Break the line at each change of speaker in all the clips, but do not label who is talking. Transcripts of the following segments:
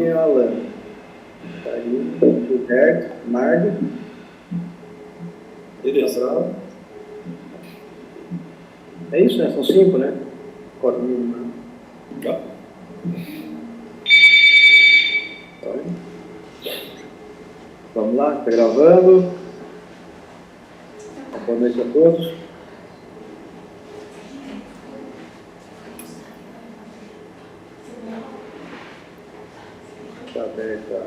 Karine, Alan. Karine, Gilberto, Margo.
Beleza.
É isso, né? São 5, né? Comigo, né?
Tá.
Vamos lá, está gravando. Boa noite a todos. Está aberta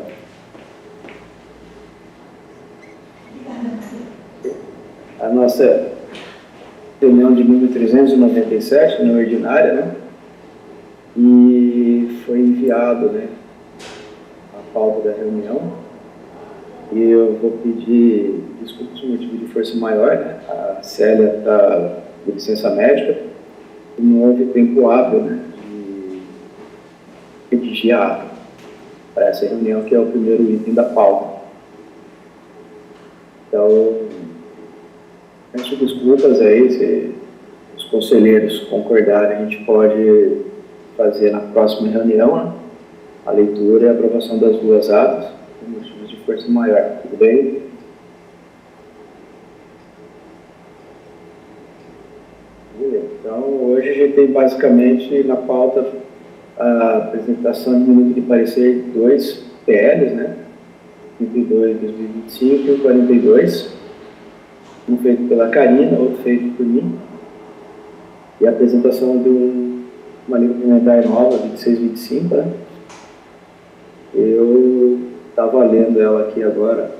a nossa reunião de número 397, reunião ordinária, né? E foi enviado, né, a pauta da reunião. E eu vou pedir desculpas por motivo de força maior, né? A Célia está de licença médica e não houve tempo hábil, né, de redigir a ata para essa reunião, que é o primeiro item da pauta. Então, peço desculpas aí, se os conselheiros concordarem, a gente pode fazer na próxima reunião, né, a leitura e a aprovação das duas atas, por motivos de força maior. Tudo bem? Então, hoje a gente tem basicamente na pauta a apresentação de minuto de parecer 2 PLs, né? 32 de 2025 e o 42. Um feito pela Karina, outro feito por mim. E a apresentação de uma lei complementar nova, 2625, né? Eu estava lendo ela aqui agora,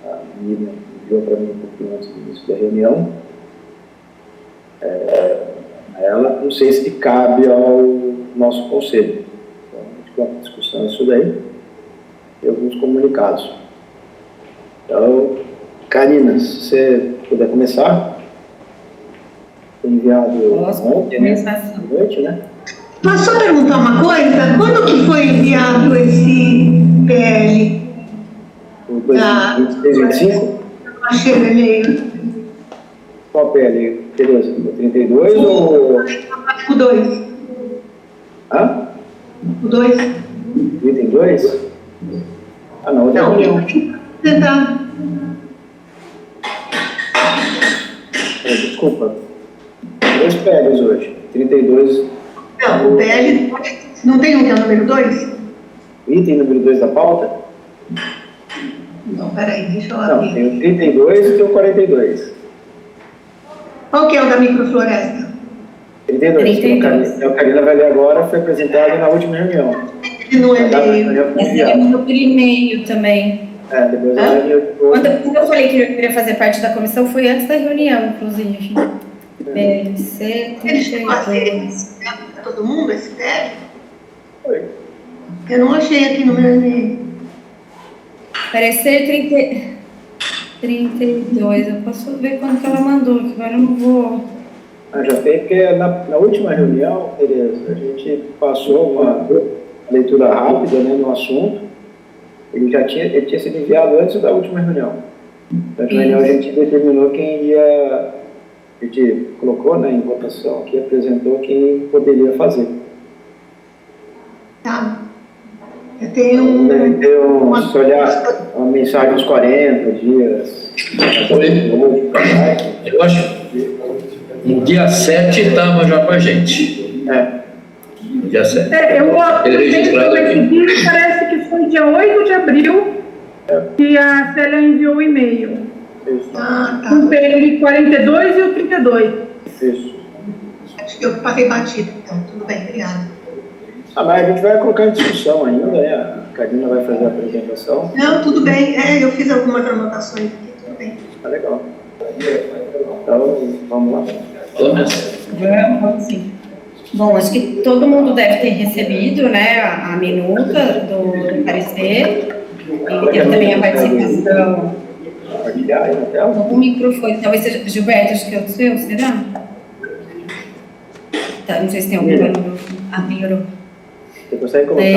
a Miriam enviou para mim um pouquinho antes do início da reunião. Ela, não sei se cabe ao nosso conselho. Então, a gente tem uma discussão isso daí e alguns comunicados. Então, Karina, se você puder começar. Foi enviado ontem, né? Noite, né?
Posso só perguntar uma coisa? Quando que foi enviado esse PL?
O 2625?
Achei o e-mail.
Qual PL? Beleza, o 32 ou...
O 2.
Hã?
O 2.
Item 2? Ah, não, outra reunião.
Tentar.
Desculpa. 2 PLs hoje. 32...
Não, o PL não tem um que é o número 2?
Item número 2 da pauta?
Não, peraí, deixa eu
Não,
abrir.
tem o 32 e tem o 42.
Qual que é o da microfloresta?
32. Que a Karina vai ler agora, foi apresentado na última reunião.
E no e-mail.
Esse é por e-mail também.
Depois ela
Quando eu falei que eu queria fazer parte da comissão, foi antes da reunião, inclusive. PLC,
Eles fazer para todo mundo esse PL?
Oi.
Eu não achei aqui no meu e-mail.
Parecer 32. Eu posso ver quando que ela mandou, que agora eu não vou.
Já tem, porque na última reunião, Tereza, a gente passou uma leitura rápida, né, no assunto. Ele tinha sido enviado antes da última reunião. Na última reunião a gente determinou quem ia, a gente colocou, né, em votação aqui, apresentou quem poderia fazer.
Tá. Eu tenho
Deve ter se olhar uma mensagem uns 40 dias.
Eu acho que no dia 7 estava já com a gente. No dia 7.
Ele registrado aqui. Parece que foi dia 8 de abril que a Célia enviou o e-mail.
Isso.
Com o PL 42 e o 32.
Isso.
Acho que eu passei batido, então. Tudo bem, obrigada.
Mas a gente vai colocar em discussão ainda, né? A Karina vai fazer a apresentação.
Não, tudo bem. Eu fiz algumas anotações aqui, tudo bem.
Tá legal. Então, vamos lá.
Vamos sim. Bom, acho que todo mundo deve ter recebido, né, a minuta do parecer. E tem também a participação.
Compartilhar aí na tela.
O microfone, talvez seja Gilberto, acho que é o seu, será? Tá, não sei se tem algum barulho. Melhorou.
Você consegue colocar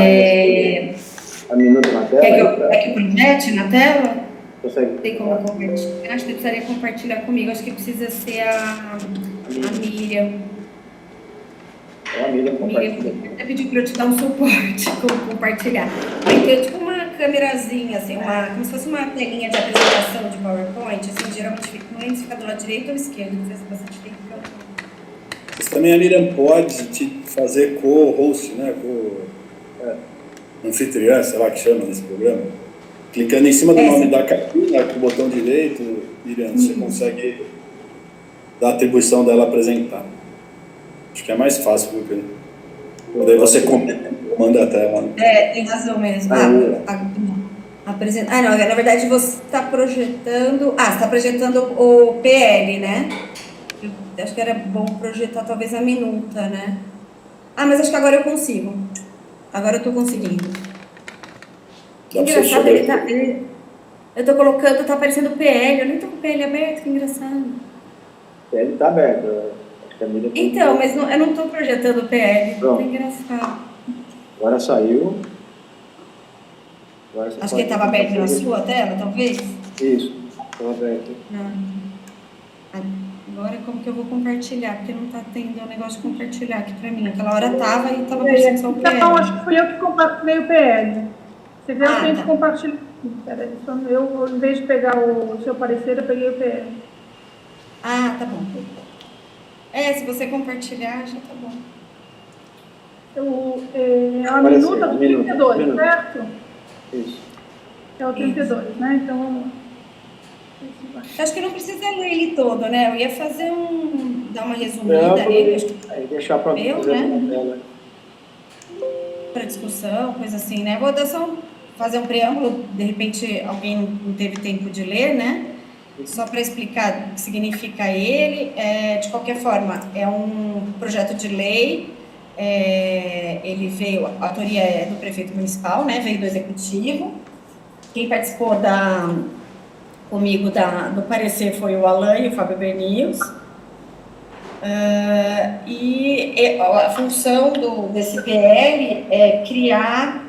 a minuta na tela?
Quer que eu projete na tela?
Consegue?
Tem como compartilhar? Acho que precisaria compartilhar comigo. Acho que precisa ser a Miriam.
A Miriam compartilha.
Miriam, eu pedi para eu te dar um suporte como compartilhar. Tem tipo uma câmerazinha, assim, como se fosse uma telinha de apresentação de PowerPoint, assim, geralmente fica do lado direito ou esquerdo, que faz bastante tempo que eu não.
Mas também a Miriam pode te fazer co-host, né? Anfitriã, sei lá que chama nesse programa. Clicando em cima do nome da cabina, com o botão direito, Miriam, você consegue dar a atribuição dela apresentar. Acho que é mais fácil, porque daí você manda a tela.
Tem razão mesmo. Não, na verdade você está projetando. Você está projetando o PL, né? Eu acho que era bom projetar talvez a minuta, né? Mas acho que agora eu consigo. Agora eu estou conseguindo. Que engraçado, eu estou colocando, está aparecendo o PL, eu nem estou com o PL aberto, que engraçado.
O PL está aberto. Acho que a Miriam
então, mas eu não estou projetando o PL, que engraçado.
Agora saiu. Agora
acho que ele estava aberto na sua tela, talvez?
Isso, estava aberto.
Agora como que eu vou compartilhar? Porque não está tendo um negócio de compartilhar aqui para mim. Aquela hora estava e estava aparecendo só o PL.
Então, acho que fui eu que compartilhei o PL. Você vê, eu tenho que compartilhar. Peraí, eu, em vez de pegar o seu parecer, eu peguei o PL.
Tá bom. Se você compartilhar, já tá bom.
A minuta do 32, certo?
Isso.
É o 32, né? Então, vamos lá.
Acho que não precisa ler ele todo, né? Eu ia fazer dar uma resumida nele.
Deixar para
né? Para discussão, coisa assim, né? Vou dar fazer um preâmbulo, de repente alguém não teve tempo de ler, né? Só para explicar o que significa ele. De qualquer forma, é um projeto de lei. Ele veio, a autoria é do prefeito municipal, né? Veio do executivo. Quem participou comigo do parecer foi o Alan e o Fábio Bernius. E a função desse PL é criar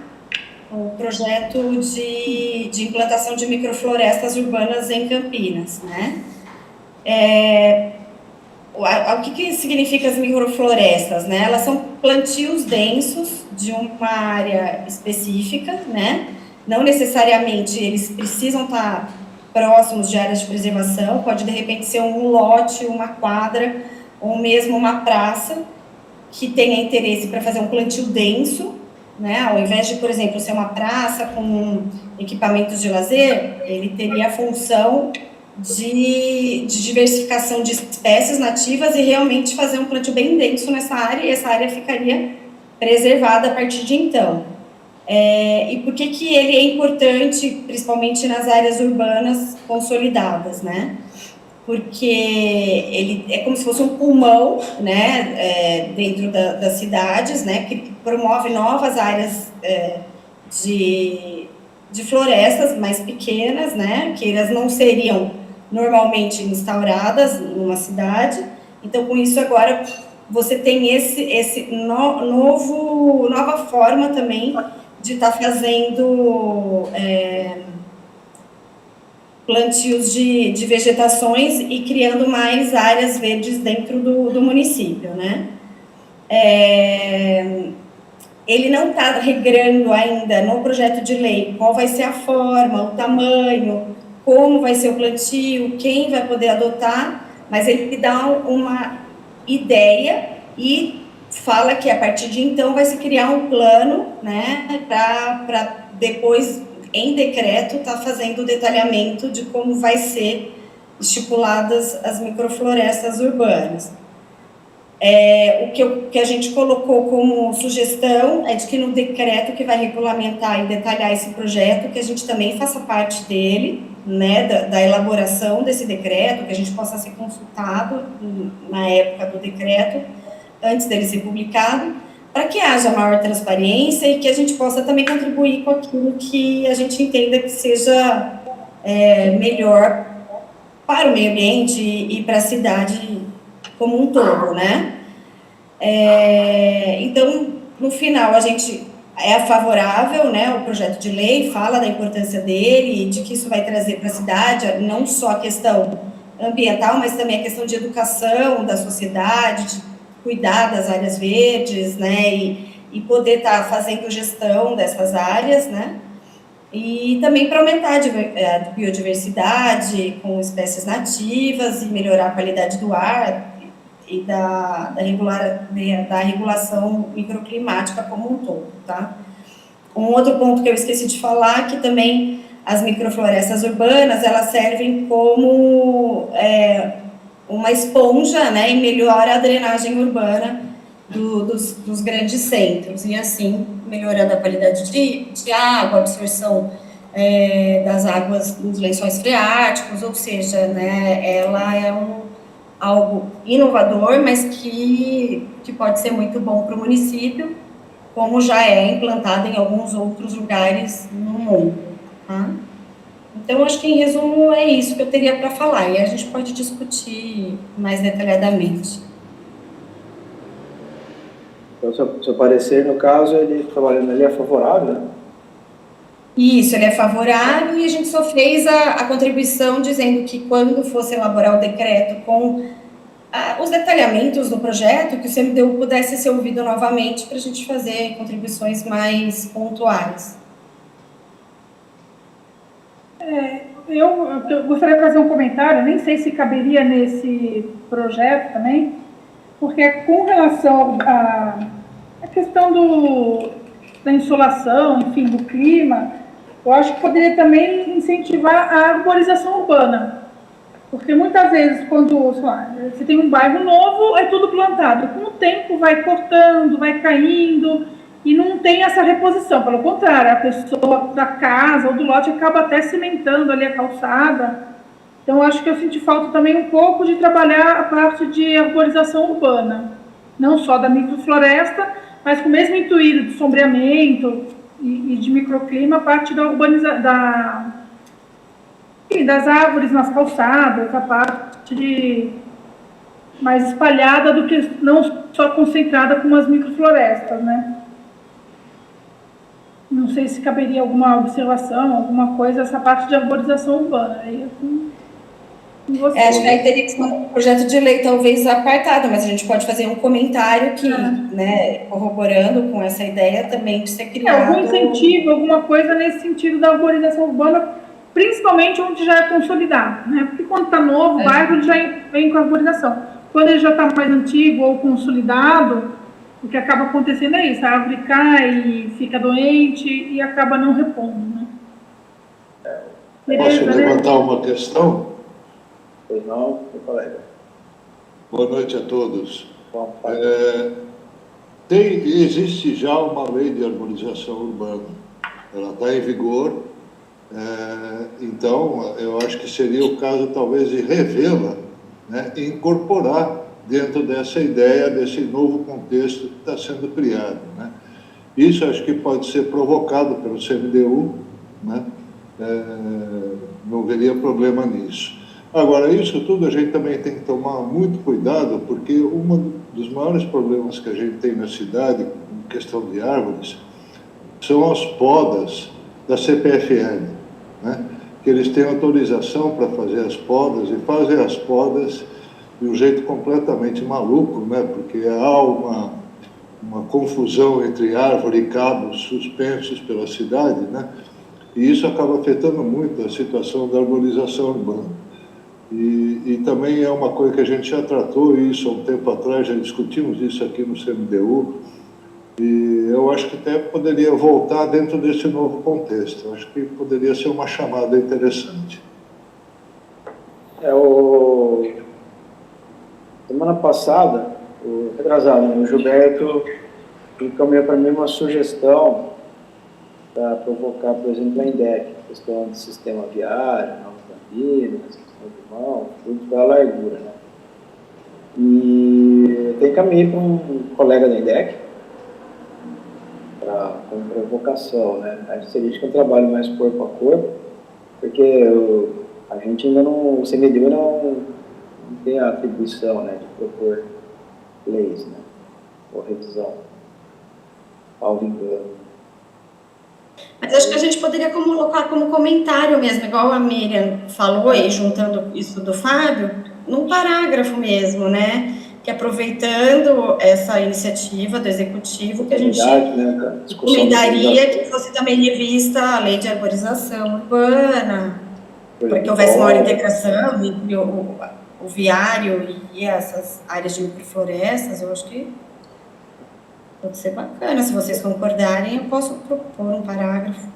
um projeto de implantação de microflorestas urbanas em Campinas, né? O que significa as microflorestas, né? Elas são plantios densos de uma área específica, né? Não necessariamente eles precisam estar próximos de áreas de preservação, pode de repente ser um lote, uma quadra, ou mesmo uma praça que tenha interesse para fazer um plantio denso, né? Ao invés de, por exemplo, ser uma praça com equipamentos de lazer, ele teria a função de diversificação de espécies nativas e realmente fazer um plantio bem denso nessa área, e essa área ficaria preservada a partir de então. E por que ele é importante, principalmente nas áreas urbanas consolidadas, né? Porque ele é como se fosse um pulmão, né, dentro das cidades, né, que promove novas áreas de florestas mais pequenas, né, que elas não seriam normalmente instauradas numa cidade. Então, com isso, agora você tem esse nova forma também de estar fazendo plantios de vegetações e criando mais áreas verdes dentro do município, né? Ele não está regrando ainda no projeto de lei qual vai ser a forma, o tamanho, como vai ser o plantio, quem vai poder adotar, mas ele dá uma ideia e fala que a partir de então vai se criar um plano, né, para depois, em decreto, tá fazendo o detalhamento de como vai ser estipuladas as microflorestas urbanas. O que a gente colocou como sugestão é de que no decreto que vai regulamentar e detalhar esse projeto, que a gente também faça parte dele, né, da elaboração desse decreto, que a gente possa ser consultado na época do decreto, antes dele ser publicado, para que haja maior transparência e que a gente possa também contribuir com aquilo que a gente entenda que seja melhor para o meio ambiente e para a cidade como um todo, né? Então, no final, a gente é favorável, né, ao projeto de lei, fala da importância dele, de que isso vai trazer para a cidade, não só a questão ambiental, mas também a questão de educação da sociedade, de cuidar das áreas verdes, né, e poder estar fazendo gestão dessas áreas, né? E também para aumentar a biodiversidade com espécies nativas e melhorar a qualidade do ar e da regulação microclimática como um todo, tá? Um outro ponto que eu esqueci de falar, que também as microflorestas urbanas, elas servem como uma esponja, né, e melhora a drenagem urbana dos grandes centros, e assim, melhorando a qualidade de água, absorção das águas dos lençóis freáticos, ou seja, né, ela é algo inovador, mas que pode ser muito bom para o município, como já é implantado em alguns outros lugares no mundo, tá? Então, acho que, em resumo, é isso que eu teria para falar, e a gente pode discutir mais detalhadamente.
Então, seu parecer, no caso, ele trabalhando ali é favorável, né?
Isso, ele é favorável, e a gente só fez a contribuição dizendo que, quando fosse elaborar o decreto com os detalhamentos do projeto, que o CMDU pudesse ser ouvido novamente para a gente fazer contribuições mais pontuais.
Eu gostaria de fazer um comentário, nem sei se caberia nesse projeto também, porque com relação à questão da insolação, enfim, do clima, eu acho que poderia também incentivar a arborização urbana. Porque muitas vezes, quando, sei lá, você tem um bairro novo, é tudo plantado. Com o tempo vai cortando, vai caindo, e não tem essa reposição. Pelo contrário, a pessoa da casa ou do lote acaba até cimentando ali a calçada. Então, acho que eu senti falta também um pouco de trabalhar a parte de arborização urbana. Não só da microfloresta, mas com o mesmo intuito de sombreamento e de microclima, a parte da das árvores nas calçadas, a parte mais espalhada do que não só concentrada como as microflorestas, né? Não sei se caberia alguma observação, alguma coisa, essa parte de arborização urbana. Aí
acho que aí teria que ser um projeto de lei talvez apartado, mas a gente pode fazer um comentário que, né, corroborando com essa ideia também de ser criado...
algum incentivo, alguma coisa nesse sentido da arborização urbana, principalmente onde já é consolidado, né? Porque quando está novo, o bairro já vem com arborização. Quando ele já está mais antigo ou consolidado, o que acaba acontecendo é isso, a árvore cai, fica doente e acaba não repondo, né?
Posso levantar uma questão?
Pois não, meu colega.
Boa noite a todos. Existe já uma lei de arborização urbana. Ela está em vigor. Então, eu acho que seria o caso, talvez, de revê-la, né, e incorporar dentro dessa ideia, desse novo contexto que está sendo criado, né? Isso acho que pode ser provocado pelo CMDU, né? Não veria problema nisso. Agora, isso tudo a gente também tem que tomar muito cuidado, porque um dos maiores problemas que a gente tem na cidade, em questão de árvores, são as podas da CPFL, né? Que eles têm autorização para fazer as podas, e fazem as podas de um jeito completamente maluco, né? Porque há uma confusão entre árvore e cabos suspensos pela cidade, né? E isso acaba afetando muito a situação da arborização urbana. E também é uma coisa que a gente já tratou isso há um tempo atrás, já discutimos isso aqui no CMDU, e eu acho que até poderia voltar dentro desse novo contexto. Eu acho que poderia ser uma chamada interessante.
Semana passada, o Gilberto encaminhou para mim uma sugestão para provocar, por exemplo, a INDEC, questão de sistema viário, novas campinas, questão de mão, tudo pela largura, né? E eu encaminhei para um colega da INDEC, como provocação, né? A gente seria um trabalho mais corpo a corpo, porque a gente ainda não, o CMDU não tem a atribuição, né, de propor leis, né, ou revisão, salvo engano.
Mas acho que a gente poderia colocar como comentário mesmo, igual a Miriam falou, e juntando isso do Fábio, num parágrafo mesmo, né, que que aproveitando essa iniciativa do Executivo, que a gente recomendaria que fosse também revista a lei de arborização urbana, para que houvesse maior integração entre o viário e essas áreas de microflorestas. Eu acho que pode ser bacana. Se vocês concordarem, eu posso propor um parágrafo.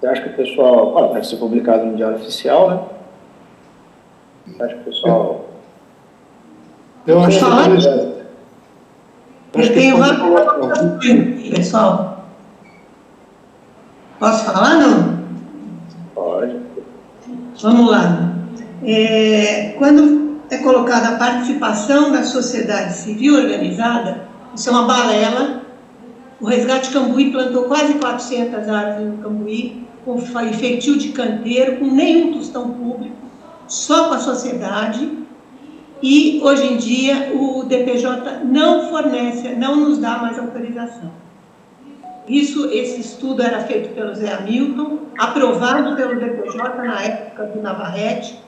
Você acha que o pessoal... deve ser publicado no Diário Oficial, né? Você acha que o pessoal...
Eu acho que...
Eu tenho várias, pessoal. Posso falar, não?
Pode.
Vamos lá. Quando é colocada a participação da sociedade civil organizada, isso é uma balela. O Resgate Cambuí plantou quase 400 árvores no Cambuí, com feitio de canteiro, com nenhum tostão público, só com a sociedade. E, hoje em dia, o DPJ não fornece, não nos dá mais autorização. Esse estudo era feito pelo Zé Hamilton, aprovado pelo DPJ na época do Navarrete,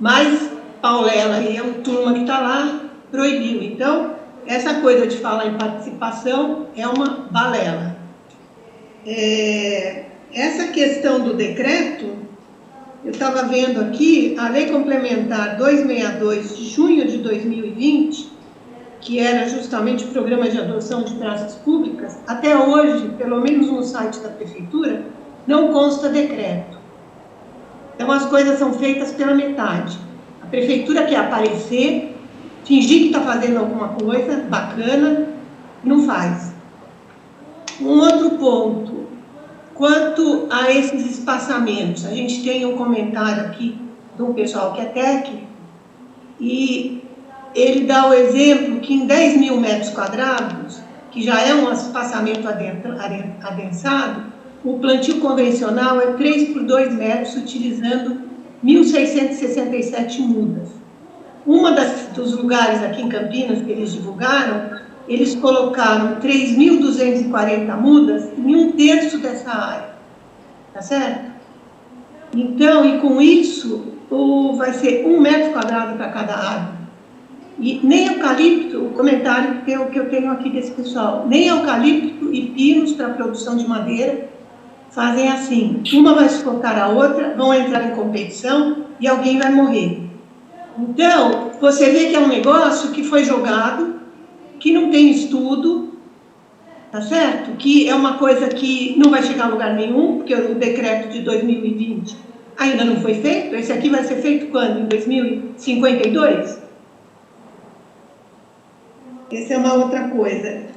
mas Paulela e a turma que está lá proibiu. Então, essa coisa de falar em participação é uma balela. Essa questão do decreto, eu estava vendo aqui, a Lei Complementar 262 de junho de 2020, que era justamente o Programa de Adoção de Praças Públicas, até hoje, pelo menos no site da Prefeitura, não consta decreto. Então, as coisas são feitas pela metade. A Prefeitura quer aparecer, fingir que está fazendo alguma coisa bacana, e não faz. Um outro ponto, quanto a esses espaçamentos, a gente tem um comentário aqui de um pessoal que é técnico, e ele dá o exemplo que em 10 mil metros quadrados, que já é um espaçamento adensado, o plantio convencional é 3 por 2 metros, utilizando 1.667 mudas. Dos lugares aqui em Campinas que eles divulgaram, eles colocaram 3.240 mudas em 1/3 dessa área, tá certo? Então, e com isso, vai ser 1 metro quadrado para cada árvore. E nem eucalipto, o comentário que eu tenho aqui desse pessoal, nem eucalipto e pinos para produção de madeira fazem assim. Uma vai sufocar a outra, vão entrar em competição e alguém vai morrer. Então, você vê que é um negócio que foi jogado, que não tem estudo, tá certo? Que é uma coisa que não vai chegar a lugar nenhum, porque o decreto de 2020 ainda não foi feito. Esse aqui vai ser feito quando? Em 2052? Essa é uma outra coisa.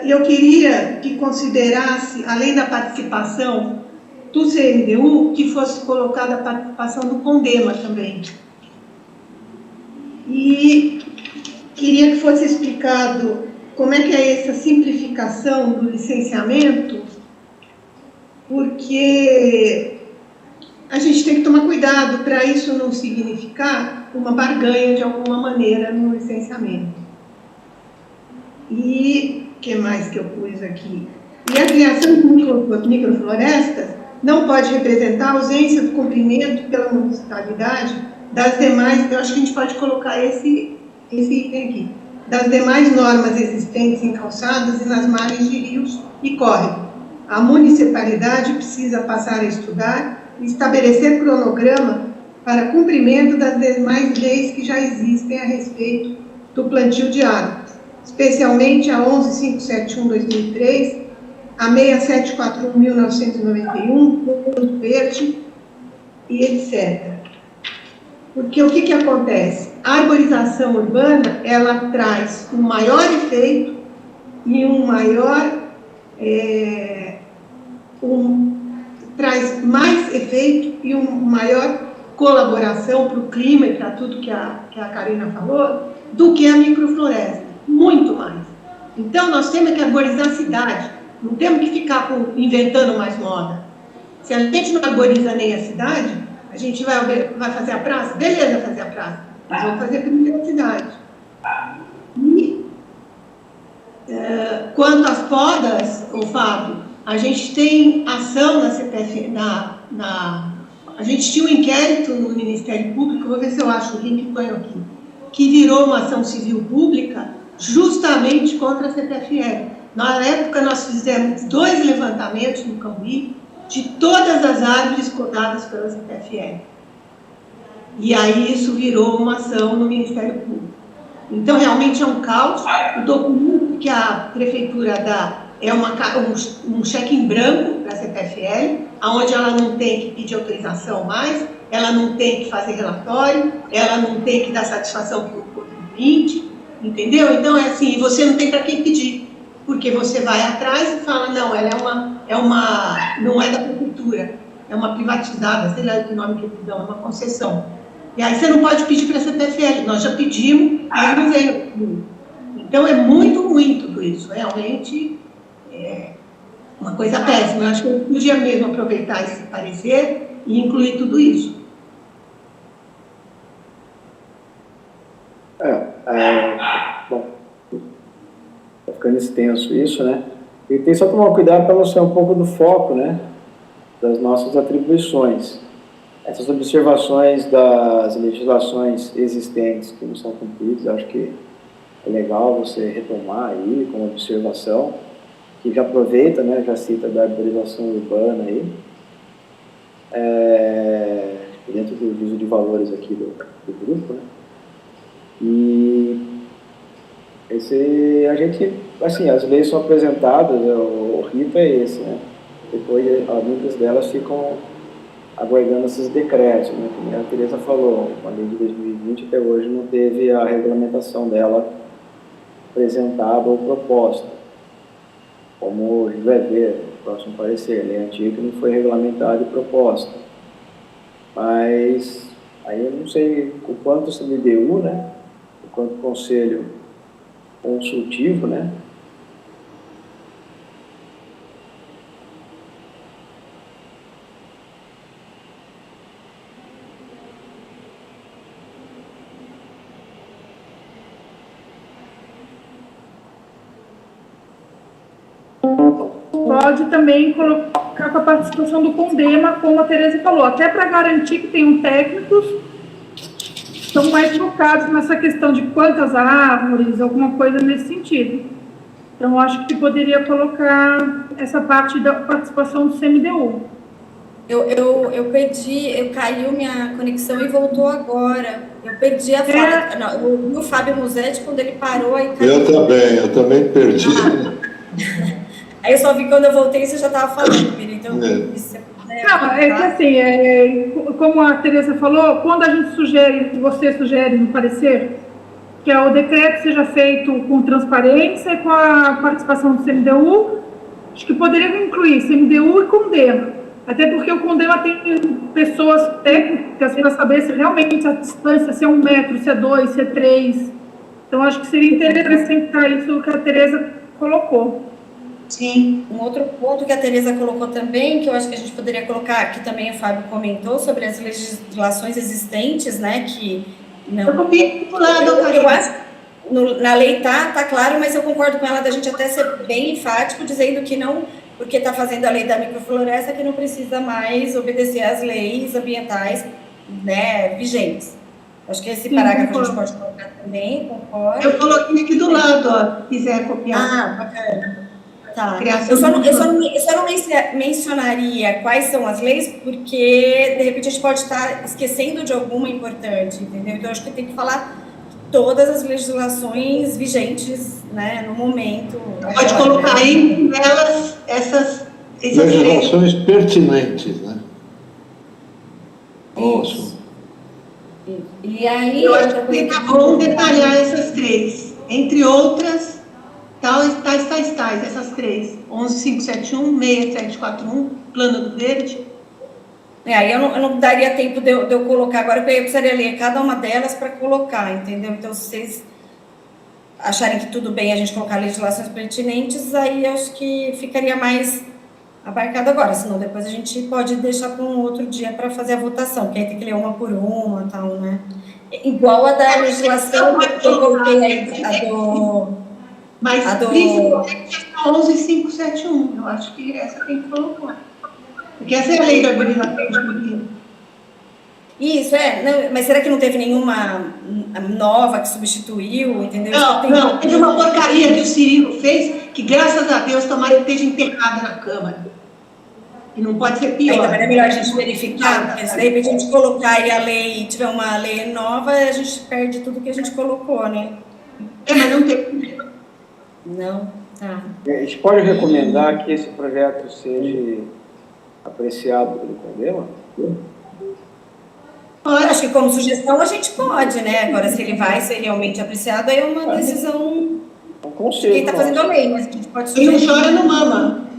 Eu queria que considerasse, além da participação do CNDU, que fosse colocada a participação do CONDEMA também. E queria que fosse explicado como é que é essa simplificação do licenciamento, porque a gente tem que tomar cuidado para isso não significar uma barganha de alguma maneira no licenciamento. E o que mais que eu pus aqui? E a criação de microflorestas não pode representar a ausência do cumprimento pela municipalidade das demais, eu acho que a gente pode colocar esse item aqui, das demais normas existentes em calçadas e nas margens de rios e córregos. A municipalidade precisa passar a estudar e estabelecer cronograma para cumprimento das demais leis que já existem a respeito do plantio de árvores, especialmente a 11571/2003, a 6741/1991, Plano Verde e etc. Porque o que acontece? A arborização urbana, ela traz um maior efeito e traz mais efeito e uma maior colaboração para o clima e para tudo que a Karina falou, do que a microfloresta, muito mais. Então, nós temos que arborizar a cidade, não temos que ficar inventando mais moda. Se a gente não arboriza nem a cidade, a gente vai fazer a praça? Beleza, fazer a praça. Mas vamos fazer primeiro a cidade. E, quanto às podas, Fábio, a gente tem ação na CPF, a gente tinha um inquérito no Ministério Público, vou ver se eu acho o link e ponho aqui, que virou uma ação civil pública justamente contra a CPFL. Na época, nós fizemos 2 levantamentos no Cambuí de todas as árvores cortadas pela CPFL. E aí isso virou uma ação no Ministério Público. Então, realmente é um caos. O documento que a Prefeitura dá é um cheque em branco para a CPFL, onde ela não tem que pedir autorização mais, ela não tem que fazer relatório, ela não tem que dar satisfação para o contribuinte, entendeu? Então, é assim, você não tem para quem pedir, porque você vai atrás e fala, não, ela não é da Prefeitura, é uma privatizada, sei lá o nome que eles dão, é uma concessão. E aí você não pode pedir para a CPFL, nós já pedimos, mas não veio. Então, é muito ruim tudo isso, realmente é uma coisa péssima. Eu acho que eu podia mesmo aproveitar esse parecer e incluir tudo isso.
Bom, está ficando extenso isso, né? E tem só que tomar cuidado para não ser um pouco do foco, né, das nossas atribuições. Essas observações das legislações existentes que não são cumpridas, acho que é legal você retomar aí como observação, que já aproveita, né, já cita da arborização urbana aí, dentro do uso de valores aqui do grupo, né? E a gente, assim, as leis são apresentadas, o rito é esse, né? Depois, muitas delas ficam aguardando esses decretos, né? Como a Tereza falou, a lei de 2020 até hoje não teve a regulamentação dela apresentada ou proposta. Como a gente vai ver no próximo parecer, a lei antiga não foi regulamentada e proposta. Mas aí eu não sei o quanto o CMDU, né? O quanto o Conselho Consultivo, né?
Pode também colocar com a participação do CONDEMA, como a Tereza falou, até para garantir que tenham técnicos que estão mais focados nessa questão de quantas árvores, alguma coisa nesse sentido. Então, acho que poderia colocar essa parte da participação do CMDU.
Eu perdi, caiu minha conexão e voltou agora. Eu perdi a fala. Não, eu vi o Fábio Musetti quando ele parou aí caiu.
Eu também perdi.
Aí eu só vi quando eu voltei você já estava falando, Miriam. Então, se você puder,
não, é que assim, como a Tereza falou, quando a gente você sugere no parecer, que o decreto seja feito com transparência e com a participação do CMDU, acho que poderia incluir CMDU e CONDEMA. Até porque o CONDEMA tem pessoas técnicas para saber se realmente a distância, se é 1 metro, se é 2, se é 3. Então, acho que seria interessante isso que a Tereza colocou.
Sim.
Um outro ponto que a Tereza colocou também, que eu acho que a gente poderia colocar, que também o Fábio comentou, sobre as legislações existentes, né, que não...
Eu copiei do lado,
eu acho, na lei tá claro, mas eu concordo com ela da gente até ser bem enfático, dizendo que não, porque está fazendo a lei da microfloresta, que não precisa mais obedecer às leis ambientais, né, vigentes. Acho que esse parágrafo a gente pode colocar também, concordo.
Eu coloquei aqui do lado, ó, se quiser copiar.
Ah, bacana. Tá. Eu só não mencionaria quais são as leis, porque, de repente, a gente pode estar esquecendo de alguma importante, entendeu? Então, acho que tem que falar todas as legislações vigentes, né, no momento.
Pode colocar aí nelas essas
legislações pertinentes, né? Ótimo.
E aí...
Eu acho que tá bom detalhar essas 3. Entre outras... Tais, essas 3, 11571, 6741, Plano do Verde.
Aí eu não daria tempo de eu colocar agora, porque eu precisaria ler cada uma delas para colocar, entendeu? Então, se vocês acharem que tudo bem a gente colocar legislações pertinentes, aí eu acho que ficaria mais abarcado agora, senão depois a gente pode deixar para um outro dia para fazer a votação, porque aí tem que ler uma por uma e tal, né? Igual a da legislação que eu coloquei aí, a do...
Mas principalmente a 11571, eu acho que essa tem que colocar. Porque essa é a lei da arborização de Rio.
Isso, não, mas será que não teve nenhuma nova que substituiu, entendeu?
Não, teve uma porcaria que o Cirilo fez, que graças a Deus tomara que esteja enterrada na Câmara. E não pode ser pior.
Então, é melhor a gente verificar, porque se de repente a gente colocar aí a lei, tiver uma lei nova, a gente perde tudo que a gente colocou, né?
Mas não tem.
Não, tá.
A gente pode recomendar que esse projeto seja apreciado pelo CONDEMA?
Eu acho que como sugestão a gente pode, né? Agora, se ele vai ser realmente apreciado, aí é uma decisão de quem está fazendo a lei, mas a gente pode
Quem
sugerir.
não chora não mama.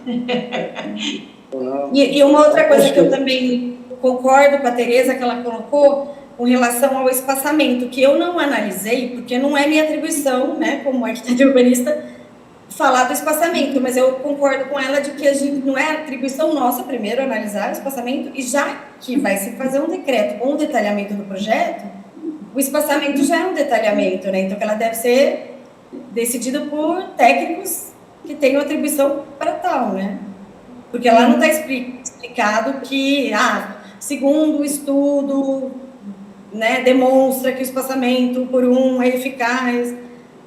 E uma outra coisa que eu também concordo com a Tereza, que ela colocou, com relação ao espaçamento, que eu não analisei, porque não é minha atribuição, né, como arquiteto urbanista, falar do espaçamento, mas eu concordo com ela de que a gente não é atribuição nossa, primeiro, analisar o espaçamento, e já que vai se fazer um decreto com o detalhamento do projeto, o espaçamento já é um detalhamento, né, então que ela deve ser decidida por técnicos que tenham atribuição para tal, né, porque lá não está explicado que, segundo o estudo, né, demonstra que o espaçamento por é eficaz,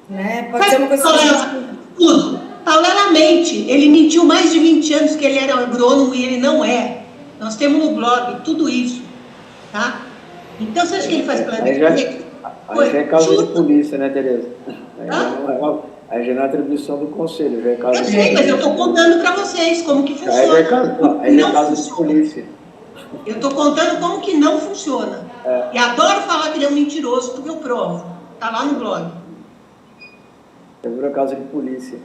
né, pode ser uma coisa assim.
Tudo. Paralelamente, ele mentiu mais de 20 anos que ele era agrônomo e ele não é. Nós temos no blog tudo isso, tá? Então, você acha que ele faz planejamento?
Aí já é caso de polícia, né, Tereza? Aí já não é atribuição do conselho, já é caso
Eu sei, mas eu estou contando para vocês como que funciona.
Aí já é caso de polícia.
Eu estou contando como que não funciona. E adoro falar que ele é um mentiroso, porque eu provo. Está lá no blog.
Virou caso de polícia.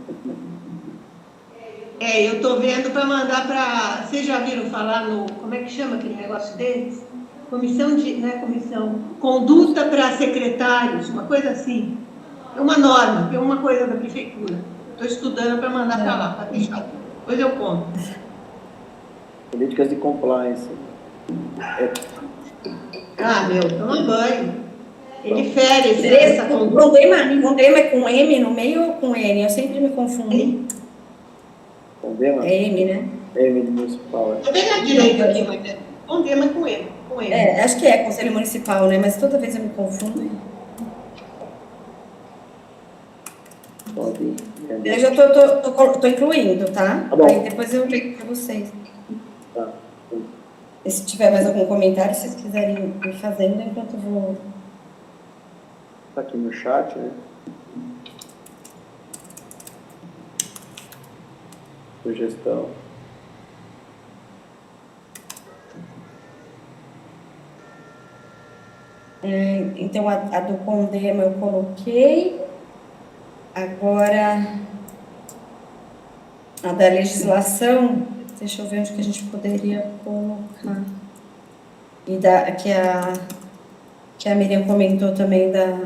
Eu estou vendo para mandar para... Vocês já viram falar no... Como é que chama aquele negócio deles? Comissão de... Não é comissão. Conduta para secretários, uma coisa assim. É uma norma, é uma coisa da prefeitura. Estou estudando para mandar para lá, para deixar. Depois eu conto.
Políticas de compliance.
Toma banho. Ele fere essa conduta.
Condema é com M no meio ou com N? Eu sempre me confundo.
Condema?
É M, né?
M de municipal.
Eu tenho a direita aqui, mas condema é com M.
Acho que é Conselho Municipal, né? Mas toda vez eu me confundo. Eu já tô incluindo, tá? Aí depois eu ligo para vocês.
Tá.
E se tiver mais algum comentário, se vocês quiserem ir fazendo, enquanto eu vou...
Está aqui no chat, né? Sugestão.
Então, a do Condema eu coloquei. Agora, a da legislação, deixa eu ver onde que a gente poderia colocar. E que a Miriam comentou também da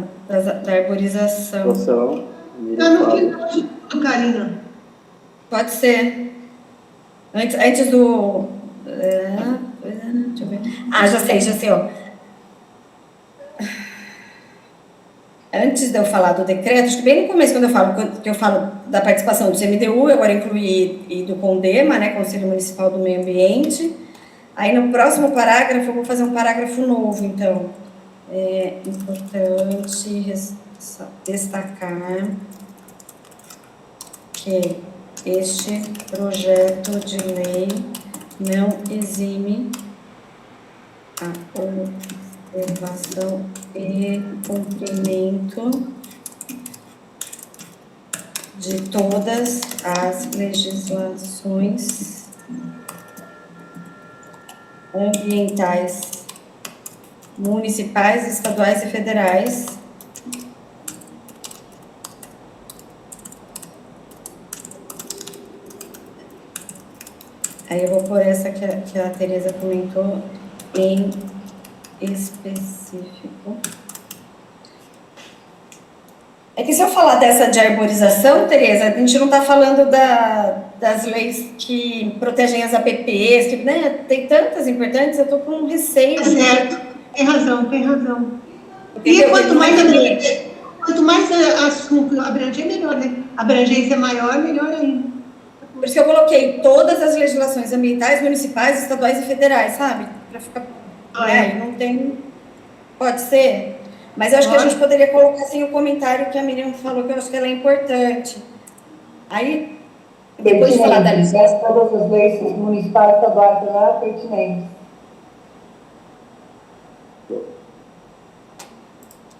arborização.
No final de tudo, Karina.
Pode ser. Antes do... deixa eu ver. Já sei, ó. Antes de eu falar do decreto, acho que bem no começo, quando eu falo da participação do CMDU, eu agora incluí e do CONDEMA, né, Conselho Municipal do Meio Ambiente. Aí no próximo parágrafo, eu vou fazer um parágrafo novo, então. É importante destacar que este projeto de lei não exime a observação e cumprimento de todas as legislações ambientais municipais, estaduais e federais, aí eu vou pôr essa que a Tereza comentou, em específico. É que se eu falar dessa de arborização, Tereza, a gente não está falando das leis que protegem as APPs, que, né, tem tantas importantes, eu estou com receio.
É certo. Tem razão. E quanto mais assunto abranger, melhor, né? Abrangência maior, melhor ainda.
Por isso que eu coloquei todas as legislações ambientais, municipais, estaduais e federais, sabe? Para ficar... não tem... Pode ser? Mas eu acho que a gente poderia colocar assim o comentário que a Miriam falou, que eu acho que ela é importante. Aí, depois de falar da lista...
Todas as leis municipais, estaduais, federais, pertinentes.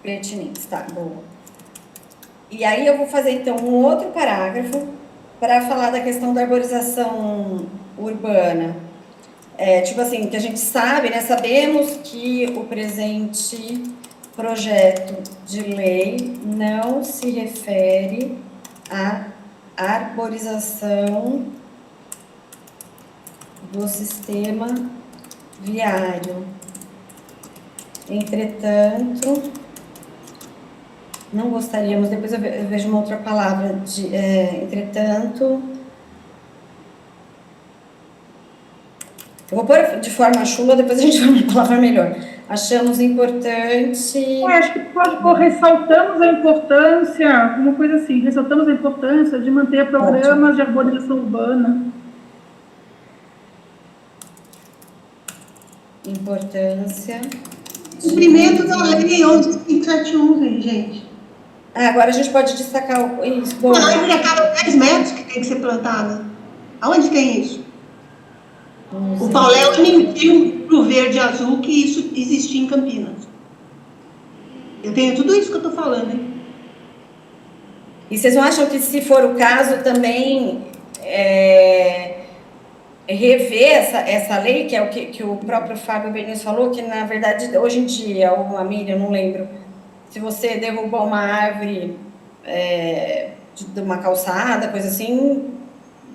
Pertinentes, tá, boa. E aí eu vou fazer, então, um outro parágrafo para falar da questão da arborização urbana. Tipo assim, que a gente sabe, né, sabemos que o presente projeto de lei não se refere à arborização do sistema viário. Entretanto, não gostaríamos, depois eu vejo uma outra palavra, entretanto, eu vou pôr de forma chula, depois a gente vai uma palavra melhor. Achamos importante...
Eu acho que pode pôr, ressaltamos a importância, uma coisa assim, ressaltamos a importância de manter programas de arborização urbana.
Importância...
Cumprimento da lei 11.571, gente.
Agora a gente pode destacar isso. Bom,
Não, é cada 10 metros que tem que ser plantada. Aonde tem isso? O Pauléu mentiu para o verde e azul que isso existia em Campinas. Eu tenho tudo isso que eu estou falando, hein?
E vocês não acham que, se for o caso, também rever essa lei, que é o que o próprio Fábio Benício falou, que, na verdade, hoje em dia, ou a Miriam, não lembro, se você derrubar uma árvore de uma calçada, coisa assim,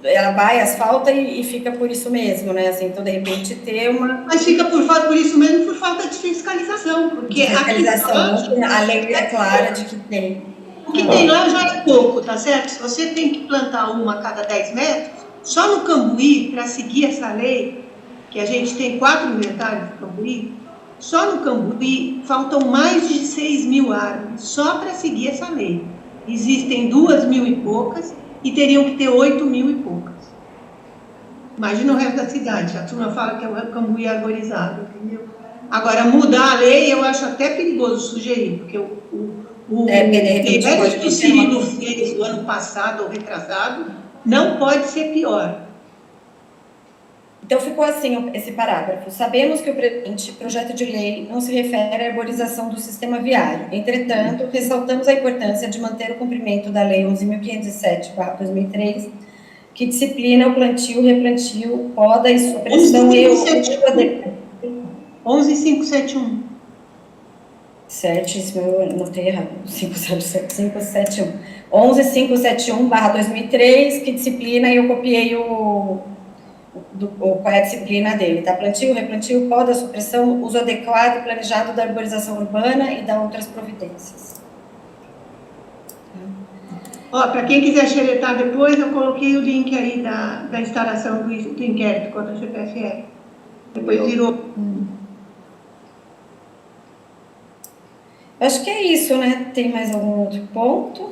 ela vai, asfalta e fica por isso mesmo, né? Assim, então, de repente, ter uma...
Mas fica por isso mesmo por falta de fiscalização, porque
fiscalização, a lei é clara de que tem.
O que tem lá já é pouco, tá certo? Se você tem que plantar uma a cada 10 metros, só no Cambuí, para seguir essa lei, que a gente tem 4 hectares no Cambuí, só no Cambuí faltam mais de 6.000 árvores, só para seguir essa lei. Existem 2.000 e poucas e teriam que ter 8.000 e poucas. Imagina o resto da cidade, a turma fala que é o Cambuí arborizado, entendeu? Agora, mudar a lei eu acho até perigoso sugerir, porque o que o Cirilo fez do ano passado ou retrasado não pode ser pior.
Então, ficou assim esse parágrafo. Sabemos que o projeto de lei não se refere à arborização do sistema viário. Entretanto, ressaltamos a importância de manter o cumprimento da Lei 11.507/2003, que disciplina o plantio, replantio, poda e supressão e...
11.571.
Certíssimo, eu anotei errado. 571. 11.571/2003, que disciplina, e eu copiei qual é a disciplina dele, tá? Plantio, replantio, poda, supressão, uso adequado e planejado da arborização urbana e da outras providências.
Ó, para quem quiser xeretar depois, eu coloquei o link aí da instalação do inquérito contra a CPFL. Depois virou...
Acho que é isso, né? Tem mais algum outro ponto?